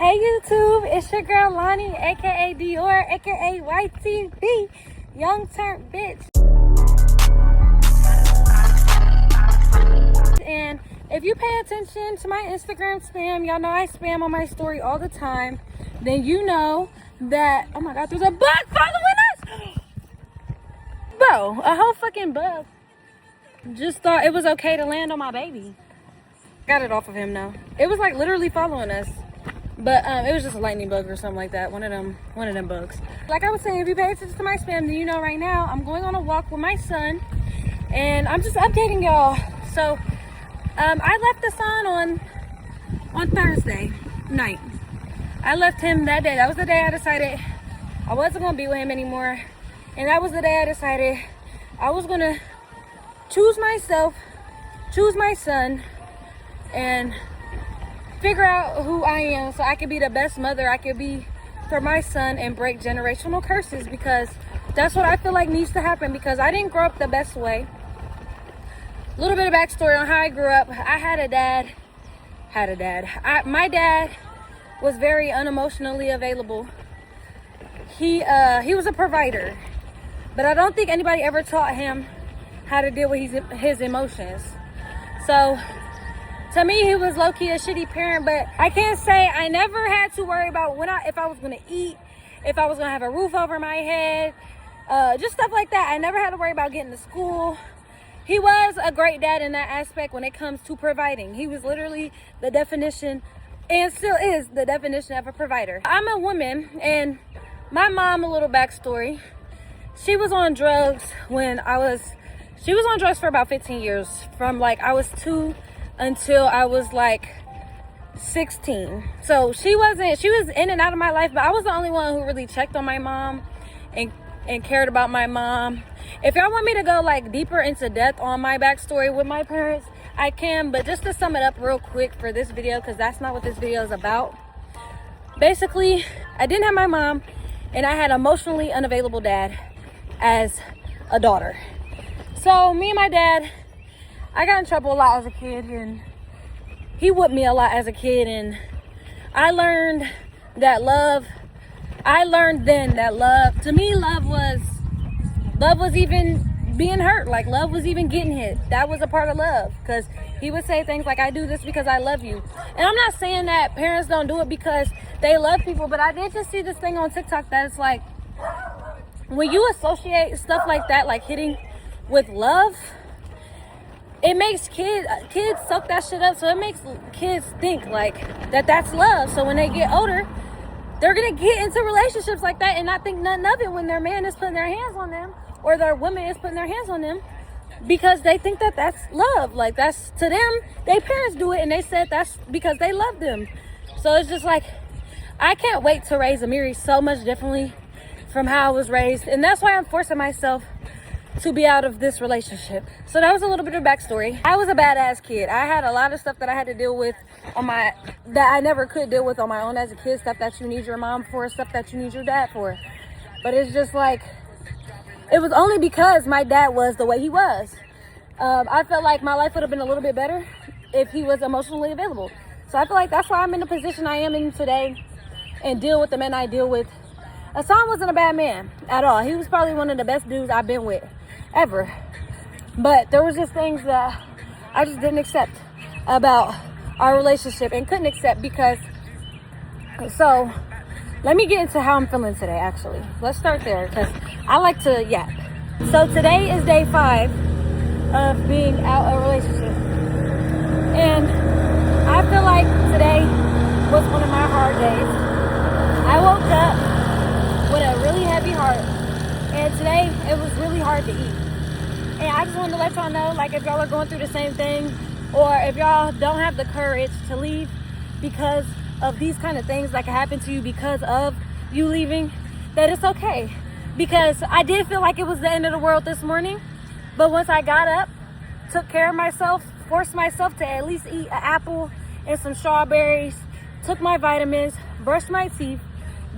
Hey YouTube, it's your girl Lonnie, aka Dior, aka YTB, young turned bitch. And if you pay attention to my Instagram spam, y'all know I spam on my story all the time, then you know that, oh my god, there's a bug following us! Bro, a whole fucking bug just thought it was okay to land on my baby. Got it off of him now. It was like literally following us. But it was just a lightning bug or something like that. One of them bugs. Like I was saying, if you pay attention to my spam, then you know right now I'm going on a walk with my son. And I'm just updating y'all. So I left the son on Thursday night. I left him that day. That was the day I decided I wasn't going to be with him anymore. And that was the day I decided I was going to choose myself, choose my son, and figure out who I am so I can be the best mother I could be for my son and break generational curses, because that's what I feel like needs to happen, because I didn't grow up the best way. A little bit of backstory on how I grew up. I had a dad. My dad was very unemotionally available. He was a provider, but I don't think anybody ever taught him how to deal with his emotions. So to me, he was low-key a shitty parent, but I can't say I never had to worry about if I was going to eat, if I was going to have a roof over my head, just stuff like that. I never had to worry about getting to school. He was a great dad in that aspect when it comes to providing. He was literally the definition, and still is the definition of a provider. I'm a woman, and my mom, a little backstory, she was on drugs she was on drugs for about 15 years, from like I was 2 until I was like 16. So she was in and out of my life, but I was the only one who really checked on my mom and cared about my mom. If y'all want me to go like deeper into depth on my backstory with my parents, I can, but just to sum it up real quick for this video, because that's not what this video is about. Basically, I didn't have my mom, and I had an emotionally unavailable dad as a daughter. So me and my dad, I got in trouble a lot as a kid, and he whooped me a lot as a kid, and I learned then that love, to me, love was even being hurt. Like, love was even getting hit. That was a part of love, because he would say things like, I do this because I love you. And I'm not saying that parents don't do it because they love people, but I did just see this thing on TikTok that it's like, when you associate stuff like that, like hitting with love, it makes kids suck that shit up. So it makes kids think like that's love. So when they get older, they're gonna get into relationships like that and not think nothing of it when their man is putting their hands on them or their woman is putting their hands on them, because they think that that's love. Like, that's, to them, their parents do it and they said that's because they love them. So it's just like, I can't wait to raise Amiri so much differently from how I was raised, and that's why I'm forcing myself to be out of this relationship. So that was a little bit of backstory. I was a badass kid. I had a lot of stuff that I had to deal with that I never could deal with on my own as a kid. Stuff that you need your mom for, stuff that you need your dad for. But it's just like, it was only because my dad was the way he was. I felt like my life would have been a little bit better if he was emotionally available. So I feel like that's why I'm in the position I am in today and deal with the men I deal with. Hassan wasn't a bad man at all. He was probably one of the best dudes I've been with ever. But there was just things that I just didn't accept about our relationship and couldn't accept, because, so let me get into how I'm feeling today. Actually, let's start there, because I like to yap. So today is day 5 of being out of a relationship, and I feel like today was one of my hard days. I woke up with a really heavy heart, and today it was really hard to eat. And I just wanted to let y'all know, like, if y'all are going through the same thing, or if y'all don't have the courage to leave because of these kind of things that can happen to you because of you leaving, that it's okay. Because I did feel like it was the end of the world this morning, but once I got up, took care of myself, forced myself to at least eat an apple and some strawberries, took my vitamins, brushed my teeth,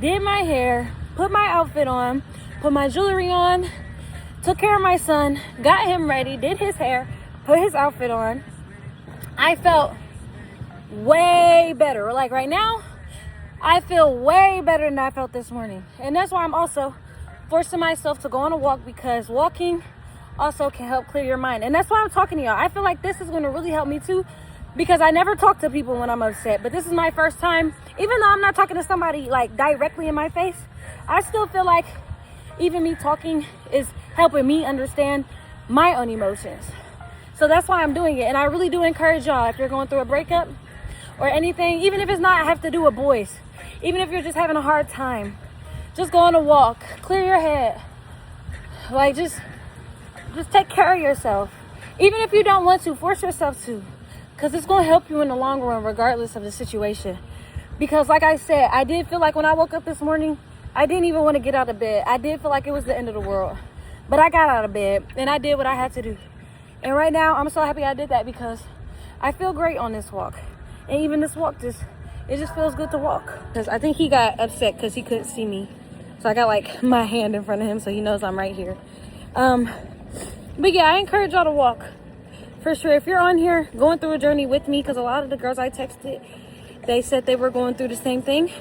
did my hair, put my outfit on, put my jewelry on, took care of my son, got him ready, did his hair, put his outfit on, I felt way better. Like right now, I feel way better than I felt this morning. And that's why I'm also forcing myself to go on a walk, because walking also can help clear your mind. And that's why I'm talking to y'all. I feel like this is going to really help me too, because I never talk to people when I'm upset. But this is my first time, even though I'm not talking to somebody like directly in my face, I still feel like even me talking is helping me understand my own emotions. So that's why I'm doing it. And I really do encourage y'all, if you're going through a breakup or anything, even if it's not have to do with boys, even if you're just having a hard time, just go on a walk, clear your head. Like, just take care of yourself. Even if you don't want to, force yourself to, because it's going to help you in the long run, regardless of the situation. Because like I said, I did feel like when I woke up this morning, I didn't even want to get out of bed. I did feel like it was the end of the world. But I got out of bed and I did what I had to do. And right now, I'm so happy I did that, because I feel great on this walk. And even this walk, it just feels good to walk. Because I think he got upset because he couldn't see me. So I got like my hand in front of him so he knows I'm right here. But yeah, I encourage y'all to walk. For sure, if you're on here going through a journey with me, because a lot of the girls I texted, they said they were going through the same thing.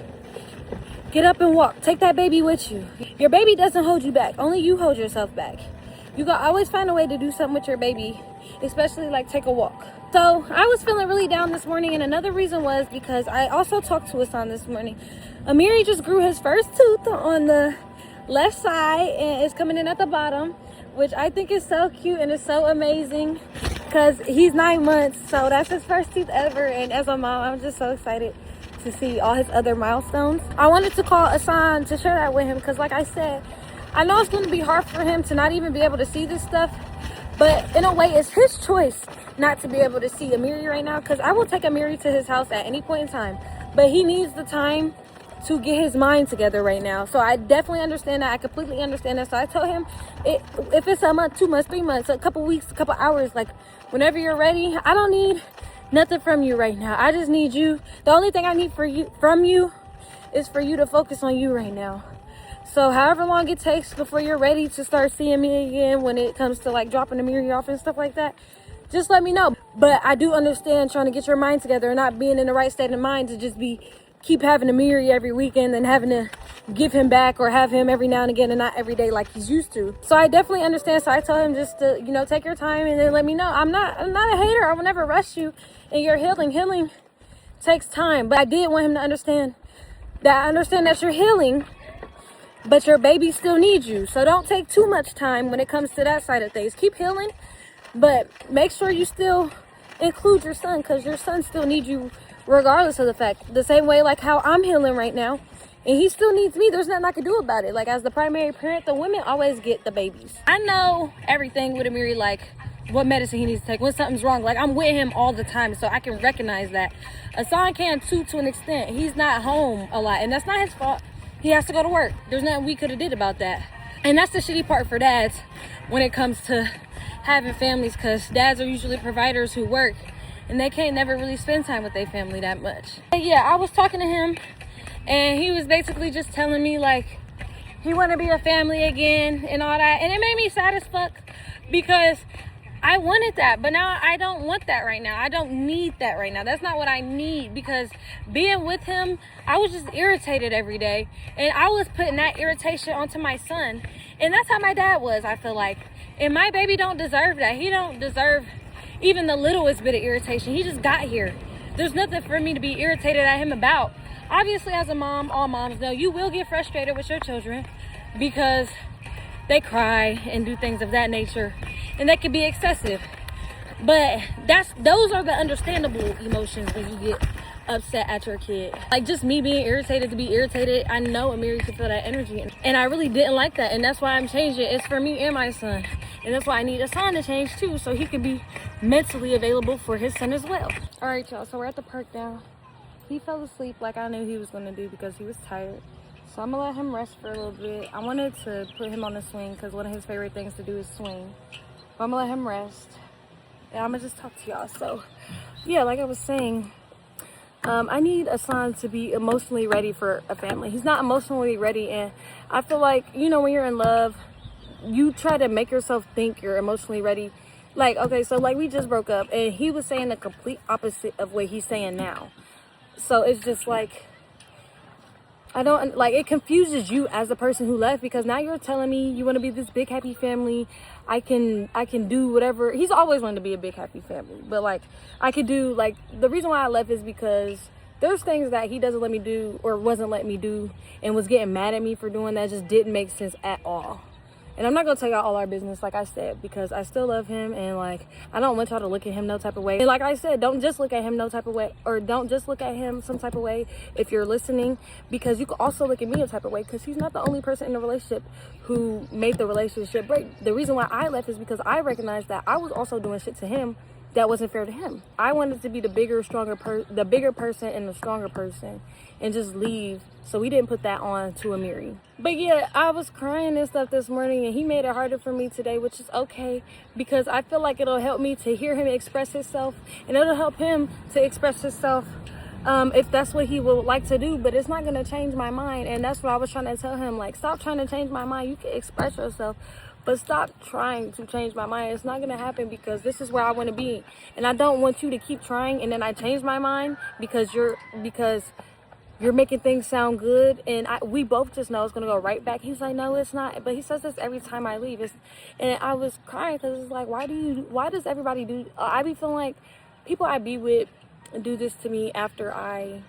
Get up and walk. Take that baby with you. Your baby doesn't hold you back. Only you hold yourself back. You got always find a way to do something with your baby, especially like take a walk. So I was feeling really down this morning, and another reason was because I also talked to Hassan this morning. Amiri just grew his first tooth on the left side and it's coming in at the bottom, which I think is so cute and it's so amazing, because he's 9 months, so that's his first tooth ever. And as a mom, I'm just so excited to see all his other milestones. I wanted to call Hassan to share that with him, because like I said, I know it's going to be hard for him to not even be able to see this stuff, but in a way it's his choice not to be able to see Amiri right now, because I will take Amiri to his house at any point in time, but he needs the time to get his mind together right now. So I definitely understand that. I completely understand that. So I told him, if it's a month, 2 months, 3 months, a couple weeks, a couple hours, like whenever you're ready, I don't need nothing from you right now. I just need you. The only thing I need from you is for you to focus on you right now. So however long it takes before you're ready to start seeing me again, when it comes to like dropping the mirror off and stuff like that, just let me know. But I do understand trying to get your mind together and not being in the right state of mind to just keep having a mirror every weekend and having to give him back or have him every now and again and not every day like he's used to. So I definitely understand. So I tell him just to, take your time and then let me know. I'm not a hater. I will never rush you in your healing. Healing takes time. But I did want him to understand that I understand that you're healing, but your baby still needs you. So don't take too much time when it comes to that side of things. Keep healing, but make sure you still include your son, because your son still needs you regardless of the fact. The same way like how I'm healing right now, and he still needs me. There's nothing I can do about it. Like, as the primary parent, the women always get the babies. I know everything with Amiri, like what medicine he needs to take when something's wrong. Like, I'm with him all the time, so I can recognize that. Hassan can too, to an extent. He's not home a lot, and that's not his fault. He has to go to work. There's nothing we could have did about that. And that's the shitty part for dads when it comes to having families, because dads are usually providers who work, and they can't never really spend time with their family that much. But yeah, I was talking to him, and he was basically just telling me like he want to be a family again and all that, and it made me sad as fuck, because I wanted that, but now I don't want that right now. I don't need that right now. That's not what I need, because being with him, I was just irritated every day, and I was putting that irritation onto my son, and that's how my dad was, I feel like. And my baby don't deserve that. He don't deserve even the littlest bit of irritation. He just got here. There's nothing for me to be irritated at him about. Obviously, as a mom, all moms know you will get frustrated with your children because they cry and do things of that nature, and that can be excessive. But those are the understandable emotions when you get upset at your kid. Like, just me being irritated to be irritated, I know Amiri could feel that energy, and I really didn't like that, and that's why I'm changing. It's for me and my son, and that's why I need Hassan to change too, so he can be mentally available for his son as well. All right, y'all, so we're at the park now. He fell asleep like I knew he was going to do because he was tired, so I'm gonna let him rest for a little bit. I wanted to put him on the swing because one of his favorite things to do is swing, but I'm gonna let him rest, and I'm gonna just talk to y'all. So yeah, like I was saying, I need Hassan to be emotionally ready for a family. He's not emotionally ready, and I feel like, when you're in love, you try to make yourself think you're emotionally ready. Like, okay, so like we just broke up, and he was saying the complete opposite of what he's saying now. So it's just like, I don't like, it confuses you as the person who left, because now you're telling me you want to be this big happy family. I can do whatever. He's always wanted to be a big happy family, but like I could do, like, the reason why I left is because there's things that he doesn't let me do, or wasn't letting me do, and was getting mad at me for doing, that just didn't make sense at all. And I'm not gonna tell y'all all our business, like I said, because I still love him, and like I don't want y'all to look at him no type of way. And like I said, don't just look at him no type of way, or don't just look at him some type of way if you're listening, because you can also look at me a type of way, because he's not the only person in the relationship who made the relationship break. The reason why I left is because I recognized that I was also doing shit to him that wasn't fair to him. I wanted to be the bigger, stronger the bigger person and the stronger person, and just leave. So we didn't put that on to Amiri. But yeah, I was crying and stuff this morning, and he made it harder for me today, which is okay, because I feel like it'll help me to hear him express himself, and it'll help him to express himself if that's what he would like to do. But it's not going to change my mind, and that's what I was trying to tell him. Like, stop trying to change my mind. You can express yourself, but stop trying to change my mind. It's not going to happen, because this is where I want to be, and I don't want you to keep trying and then I change my mind because you're making things sound good, and we both just know it's gonna go right back. He's like, no, it's not. But he says this every time I leave. And I was crying, because it's like, why does everybody do? I be feeling like people I be with do this to me after I've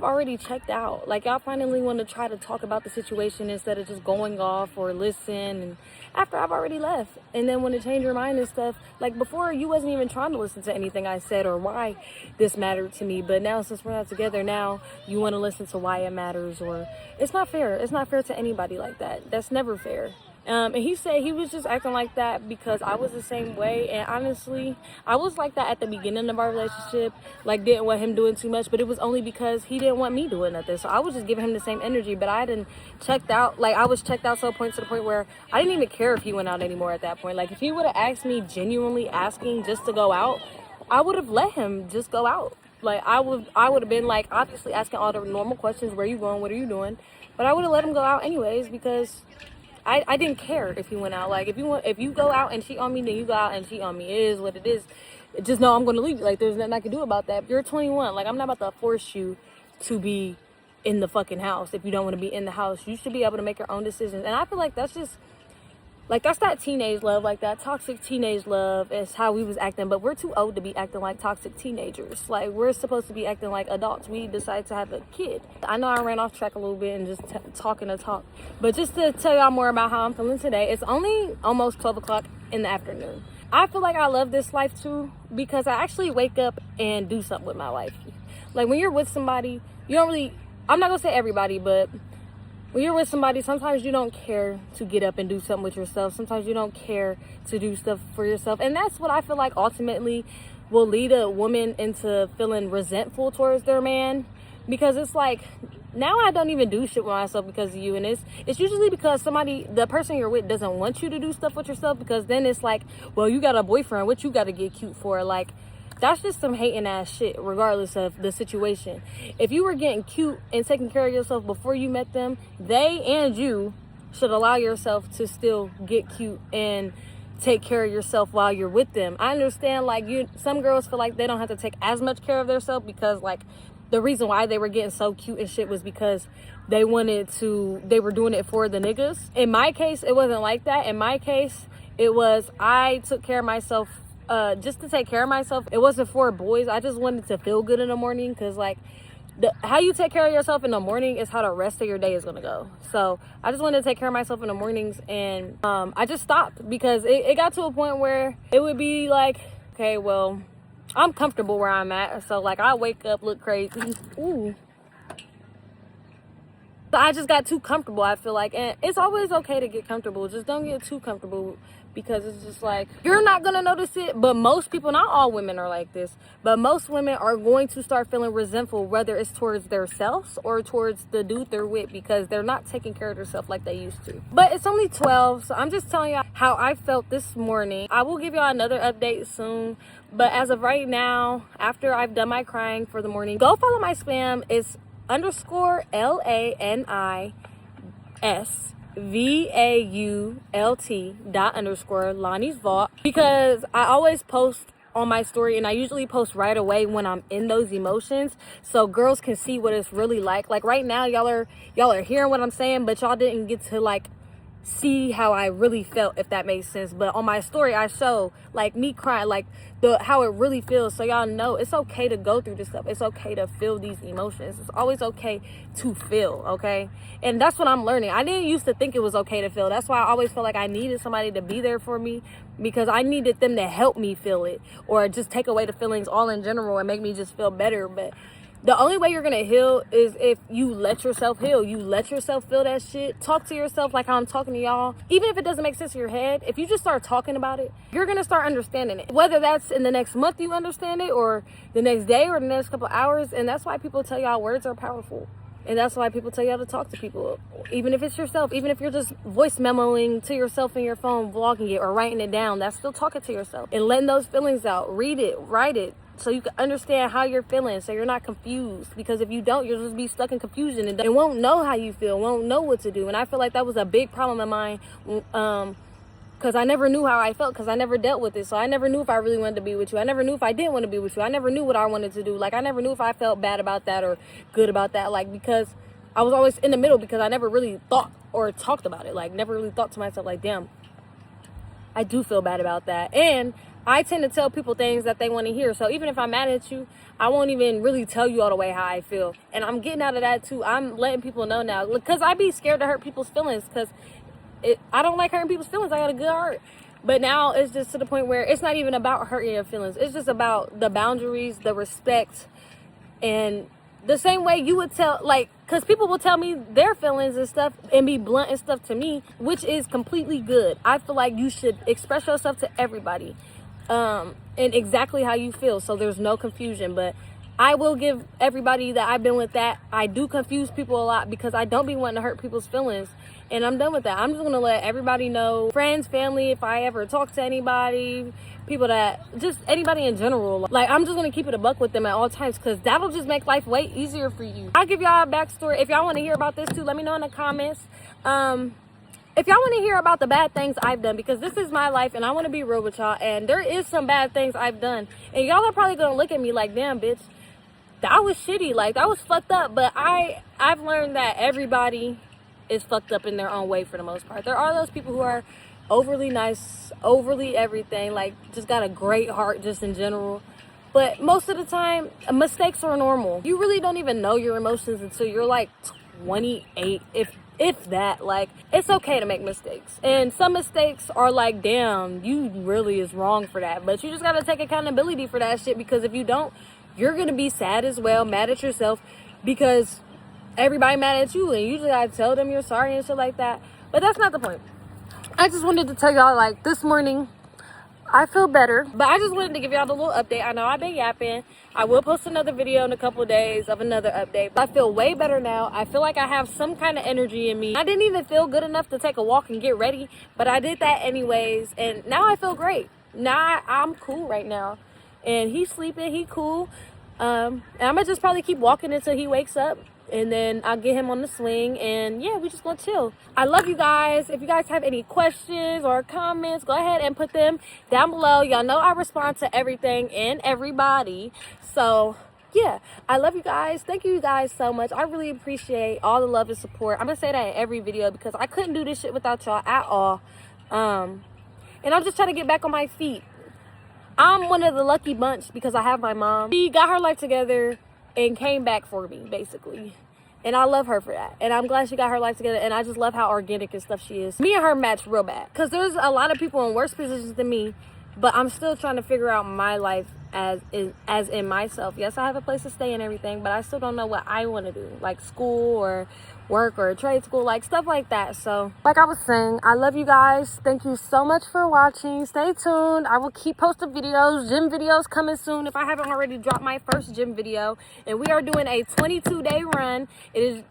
already checked out. Like, y'all finally want to try to talk about the situation instead of just going off or listen, and after I've already left, and then want to change your mind and stuff. Like, before, you wasn't even trying to listen to anything I said or why this mattered to me, but now, since we're not together, now you want to listen to why it matters. Or it's not fair. It's not fair to anybody like that. That's never fair. And he said he was just acting like that because I was the same way. And honestly, I was like that at the beginning of our relationship. Like, didn't want him doing too much, but it was only because he didn't want me doing nothing. So I was just giving him the same energy. But I didn't checked out. Like, I was checked out to the point where I didn't even care if he went out anymore at that point. Like, if he would have asked me, genuinely asking just to go out, I would have let him just go out. Like, I would have been like, obviously asking all the normal questions: where are you going, what are you doing? But I would have let him go out anyways, because I didn't care if he went out. Like, if you go out and cheat on me, then you go out and cheat on me. It is what it is. Just know I'm gonna leave you. Like, there's nothing I can do about that. You're 21. Like, I'm not about to force you to be in the fucking house. If you don't want to be in the house, you should be able to make your own decisions. And I feel like that's just, like, that's that teenage love, like that toxic teenage love is how we was acting. But we're too old to be acting like toxic teenagers. Like, we're supposed to be acting like adults. We decided to have a kid. I know I ran off track a little bit and just talking to talk. But just to tell y'all more about how I'm feeling today, it's only almost 12 o'clock in the afternoon. I feel like I love this life too, because I actually wake up and do something with my life. Like, when you're with somebody, you don't really, I'm not gonna say everybody, but when you're with somebody, sometimes you don't care to get up and do something with yourself. Sometimes you don't care to do stuff for yourself. And that's what I feel like ultimately will lead a woman into feeling resentful towards their man. Because it's like, now I don't even do shit with myself because of you. And it's usually because the person you're with doesn't want you to do stuff with yourself. Because then it's like, well, you got a boyfriend, what you got to get cute for? Like, that's just some hating ass shit, regardless of the situation. If you were getting cute and taking care of yourself before you met them, they and you should allow yourself to still get cute and take care of yourself while you're with them. I understand, like, some girls feel like they don't have to take as much care of themselves, because, like, the reason why they were getting so cute and shit was because they were doing it for the niggas. In my case, it wasn't like that. In my case, it was, I took care of myself just to take care of myself. It wasn't for boys. I just wanted to feel good in the morning, because, like, how you take care of yourself in the morning is how the rest of your day is gonna go. So I just wanted to take care of myself in the mornings, and I just stopped, because it got to a point where it would be like, okay, well, I'm comfortable where I'm at, so, like, I wake up, look crazy. Ooh. So I just got too comfortable, I feel like. And it's always okay to get comfortable. Just don't get too comfortable, because it's just like, you're not going to notice it. But most people, not all women are like this, but most women are going to start feeling resentful, whether it's towards themselves or towards the dude they're with, because they're not taking care of themselves like they used to. But it's only 12, so I'm just telling y'all how I felt this morning. I will give y'all another update soon. But as of right now, after I've done my crying for the morning, go follow my spam. It's _LANISVAULT _Lonnie's Vault, because I always post on my story, and I usually post right away when I'm in those emotions, so girls can see what it's really like. Like right now, y'all are hearing what I'm saying, but y'all didn't get to like see how I really felt, if that makes sense. But on my story, I show like me crying, like how it really feels, so y'all know it's okay to go through this stuff. It's okay to feel these emotions. It's always okay to feel, okay? And that's what I'm learning. I didn't used to think it was okay to feel. That's why I always felt like I needed somebody to be there for me, because I needed them to help me feel it, or just take away the feelings all in general and make me just feel better. But the only way you're gonna heal is if you let yourself heal. You let yourself feel that shit. Talk to yourself like how I'm talking to y'all. Even if it doesn't make sense in your head, if you just start talking about it, you're gonna start understanding it. Whether that's in the next month you understand it, or the next day, or the next couple hours. And that's why people tell y'all words are powerful. And that's why people tell y'all to talk to people. Even if it's yourself, even if you're just voice memoing to yourself in your phone, vlogging it, or writing it down, that's still talking to yourself and letting those feelings out. Read it, write it, so you can understand how you're feeling, so you're not confused. Because if you don't, you'll just be stuck in confusion and won't know how you feel, won't know what to do. And I feel like that was a big problem of mine, because I never knew how I felt, because I never dealt with it. So I never knew if I really wanted to be with you. I never knew if I didn't want to be with you. I never knew what I wanted to do. Like, I never knew if I felt bad about that or good about that. Like, because I was always in the middle, because I never really thought or talked about it. Like, never really thought to myself, like, damn, I do feel bad about that. And I tend to tell people things that they want to hear. So even if I'm mad at you, I won't even really tell you all the way how I feel. And I'm getting out of that too. I'm letting people know now, because I be scared to hurt people's feelings, because I don't like hurting people's feelings. I got a good heart. But now it's just to the point where it's not even about hurting your feelings. It's just about the boundaries, the respect, and the same way you would tell, like, because people will tell me their feelings and stuff and be blunt and stuff to me, which is completely good. I feel like you should express yourself to everybody, and exactly how you feel, so there's no confusion. But I will give everybody that I've been with that I do confuse people a lot, because I don't be wanting to hurt people's feelings, and I'm done with that. I'm just gonna let everybody know, friends, family, if I ever talk to anybody, people that, just anybody in general, like, I'm just gonna keep it a buck with them at all times, because that'll just make life way easier for you. I'll give y'all a backstory. If y'all want to hear about this too, let me know in the comments. If y'all want to hear about the bad things I've done, because this is my life and I want to be real with y'all, and there is some bad things I've done, and y'all are probably gonna look at me like, damn, bitch, that was shitty, like, that was fucked up. But I've learned that everybody is fucked up in their own way for the most part. There are those people who are overly nice, overly everything, like, just got a great heart just in general. But most of the time, mistakes are normal. You really don't even know your emotions until you're like 28, if that. Like, it's okay to make mistakes, and some mistakes are like, damn, you really is wrong for that. But you just gotta take accountability for that shit, because if you don't, you're gonna be sad as well, mad at yourself, because everybody mad at you, and you just gotta tell them you're sorry and shit like that. But that's not the point. I just wanted to tell y'all, like, this morning I feel better, but I just wanted to give y'all the little update. I know I've been yapping. I will post another video in a couple of days of another update, but I feel way better now. I feel like I have some kind of energy in me. I didn't even feel good enough to take a walk and get ready, but I did that anyways, and now I feel great. Now I'm cool right now, and he's sleeping, he cool. And I'm gonna just probably keep walking until he wakes up, and then I'll get him on the swing, and yeah, we just gonna chill. I love you guys. If you guys have any questions or comments, go ahead and put them down below. Y'all know I respond to everything and everybody, so yeah, I love you guys. Thank you guys so much. I really appreciate all the love and support. I'm gonna say that in every video, because I couldn't do this shit without y'all at all. And I'm just trying to get back on my feet. I'm one of the lucky bunch, because I have my mom. She got her life together and came back for me, basically. And I love her for that. And I'm glad she got her life together. And I just love how organic and stuff she is. Me and her match real bad, because there's a lot of people in worse positions than me, but I'm still trying to figure out my life as in myself. Yes, I have a place to stay and everything, but I still don't know what I want to do, like school or work or trade school, like stuff like that. So like I was saying, I love you guys. Thank you so much for watching. Stay tuned. I will keep posting videos, gym videos coming soon, if I haven't already dropped my first gym video. And we are doing a 22-day run.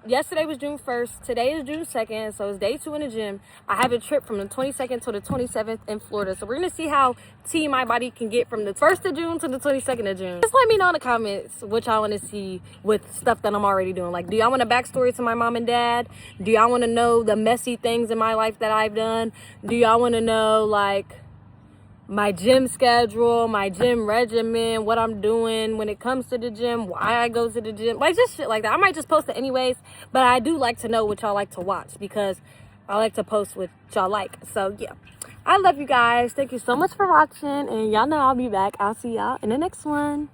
Yesterday was June 1st, today is June 2nd, so it's day 2 in the gym. I have a trip from the 22nd to the 27th in Florida, so we're gonna see how teen my body can get from the 1st of June to the 22nd of June. Just let me know in the comments what y'all want to see with stuff that I'm already doing. Like, do y'all want a backstory to my mom and dad? Do y'all want to know the messy things in my life that I've done? Do y'all want to know, like, my gym schedule, my gym regimen, what I'm doing when it comes to the gym, why I go to the gym, like just shit like that. I might just post it anyways, but I do like to know what y'all like to watch because I like to post what y'all like. So yeah, I love you guys. Thank you so much for watching, and y'all know I'll be back. I'll see y'all in the next one.